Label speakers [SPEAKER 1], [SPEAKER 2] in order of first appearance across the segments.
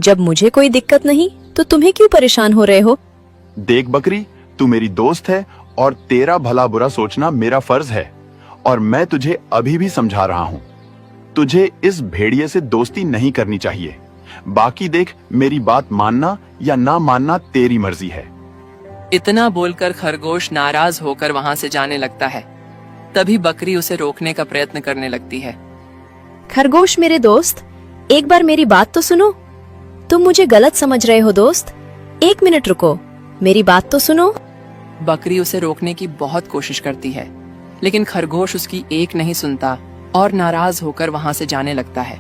[SPEAKER 1] जब मुझे कोई दिक्कत नहीं तो तुम्हें क्यों परेशान हो रहे हो?
[SPEAKER 2] देख बकरी, तू मेरी दोस्त है और तेरा भला बुरा सोचना मेरा फर्ज है, और मैं तुझे अभी भी समझा रहा हूँ। तुझे इस भेड़िए से दोस्ती नहीं करनी चाहिए। बाकी देख, मेरी बात मानना या ना मानना तेरी मर्जी है।
[SPEAKER 3] इतना बोलकर खरगोश नाराज होकर वहां से जाने लगता है। तभी बकरी उसे रोकने का प्रयत्न करने लगती है।
[SPEAKER 1] खरगोश मेरे दोस्त, एक बार मेरी बात तो सुनो। तुम मुझे गलत समझ रहे हो दोस्त। 1 मिनट रुको, मेरी बात तो सुनो।
[SPEAKER 3] बकरी उसे रोकने की बहुत कोशिश करती है, लेकिन खरगोश उसकी एक नहीं सुनता और नाराज होकर वहां से जाने लगता है।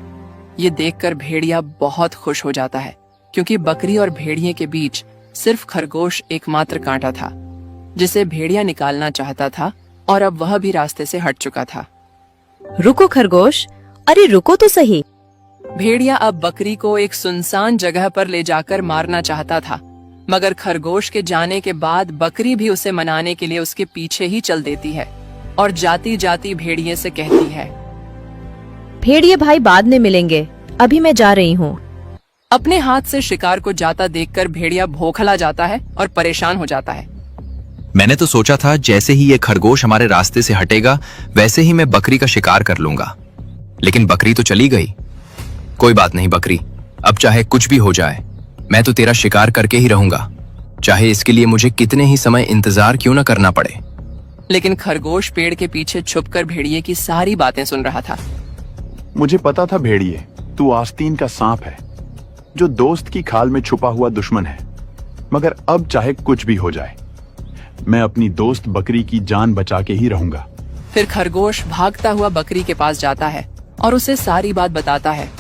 [SPEAKER 3] ये देखकर भेड़िया बहुत खुश हो जाता है, क्योंकि बकरी और भेड़िए के बीच सिर्फ खरगोश एकमात्र कांटा था, जिसे भेड़िया निकालना चाहता था, और अब वह भी रास्ते से हट चुका था।
[SPEAKER 1] रुको खरगोश, अरे रुको तो सही।
[SPEAKER 3] भेड़िया अब बकरी को एक सुनसान जगह पर ले जाकर मारना चाहता था, मगर खरगोश के जाने के बाद बकरी भी उसे मनाने के लिए उसके पीछे ही चल देती है और जाती जाती भेड़िए से कहती है,
[SPEAKER 1] भेड़िए भाई बाद में मिलेंगे, अभी मैं जा रही हूँ।
[SPEAKER 3] अपने हाथ से शिकार को जाता देखकर भेड़िया भौंकला जाता है और परेशान हो जाता है।
[SPEAKER 4] मैंने तो सोचा था जैसे ही ये खरगोश हमारे रास्ते से हटेगा वैसे ही मैं बकरी का शिकार कर लूंगा, लेकिन बकरी तो चली गई। कोई बात नहीं बकरी, अब चाहे कुछ भी हो जाए मैं तो तेरा शिकार करके ही रहूंगा, चाहे इसके लिए मुझे कितने ही समय इंतजार क्यों न करना पड़े।
[SPEAKER 3] लेकिन खरगोश पेड़ के पीछे छुपकर भेड़िए की सारी बातें सुन रहा था।
[SPEAKER 2] मुझे पता था भेड़िए, तू आस्तीन का सांप है, जो दोस्त की खाल में छुपा हुआ दुश्मन है। मगर अब चाहे कुछ भी हो जाए, मैं अपनी दोस्त बकरी की जान बचा के ही रहूंगा।
[SPEAKER 3] फिर खरगोश भागता हुआ बकरी के पास जाता है और उसे सारी बात बताता है।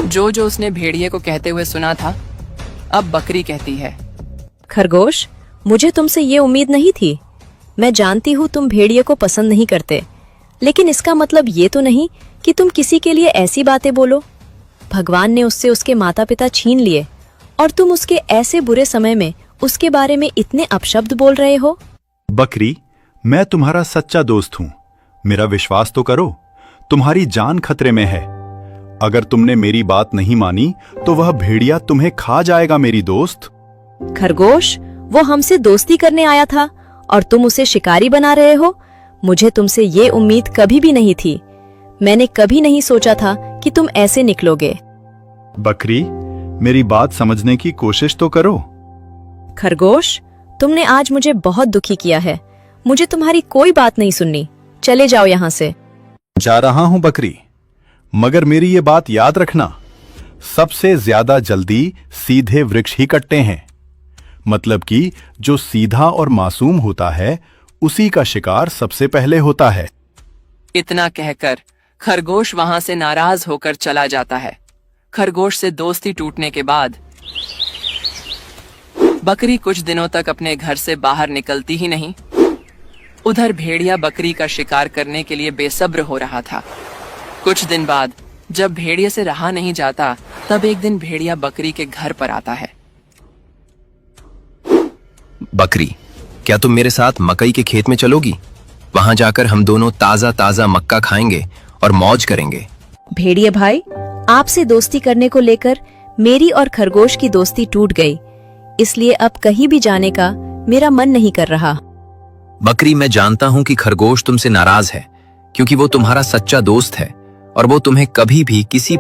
[SPEAKER 3] जो उसने भेड़िए को कहते हुए सुना था। अब बकरी कहती है,
[SPEAKER 1] खरगोश, मुझे तुमसे ये उम्मीद नहीं थी। मैं जानती हूँ तुम भेड़िए को पसंद नहीं करते, लेकिन इसका मतलब ये तो नहीं कि तुम किसी के लिए ऐसी बातें बोलो। भगवान ने उससे उसके माता पिता छीन लिए और तुम उसके ऐसे बुरे समय में उसके बारे में इतने अपशब्द बोल रहे हो।
[SPEAKER 5] बकरी, मैं तुम्हारा सच्चा दोस्त हूँ, मेरा विश्वास तो करो। तुम्हारी जान खतरे में है। अगर तुमने मेरी बात नहीं मानी तो वह भेड़िया तुम्हें खा जाएगा मेरी दोस्त।
[SPEAKER 1] खरगोश, वो हमसे दोस्ती करने आया था और तुम उसे शिकारी बना रहे हो। मुझे तुमसे ये उम्मीद कभी भी नहीं थी। मैंने कभी नहीं सोचा था कि तुम ऐसे निकलोगे।
[SPEAKER 5] बकरी, मेरी बात समझने की कोशिश तो करो।
[SPEAKER 1] खरगोश, तुमने आज मुझे बहुत दुखी किया है। मुझे तुम्हारी कोई बात नहीं सुननी। चले जाओ यहाँ से।
[SPEAKER 5] जा रहा हूं बकरी, मगर मेरी ये बात याद रखना, सबसे ज्यादा जल्दी सीधे वृक्ष ही कटते हैं। मतलब कि जो सीधा और मासूम होता है उसी का शिकार सबसे पहले होता है।
[SPEAKER 3] इतना कहकर खरगोश वहां से नाराज होकर चला जाता है। खरगोश से दोस्ती टूटने के बाद बकरी कुछ दिनों तक अपने घर से बाहर निकलती ही नहीं। उधर भेड़िया बकरी का शिकार करने के लिए बेसब्र हो रहा था। कुछ दिन बाद जब भेड़िए से रहा नहीं जाता, तब एक दिन भेड़िया बकरी के घर पर आता है।
[SPEAKER 4] बकरी, क्या तुम मेरे साथ मकई के खेत में चलोगी? वहां जाकर हम दोनों ताजा ताजा मक्का खाएंगे और मौज करेंगे।
[SPEAKER 1] भेड़िए भाई, आपसे दोस्ती करने को लेकर मेरी और खरगोश की दोस्ती टूट गई, इसलिए अब कहीं भी जाने का मेरा मन नहीं कर रहा।
[SPEAKER 4] बकरी, मैं जानता हूं कि खरगोश तुमसे नाराज है, क्योंकि वो तुम्हारा सच्चा दोस्त है और वो तुम्हें कभी भी किसी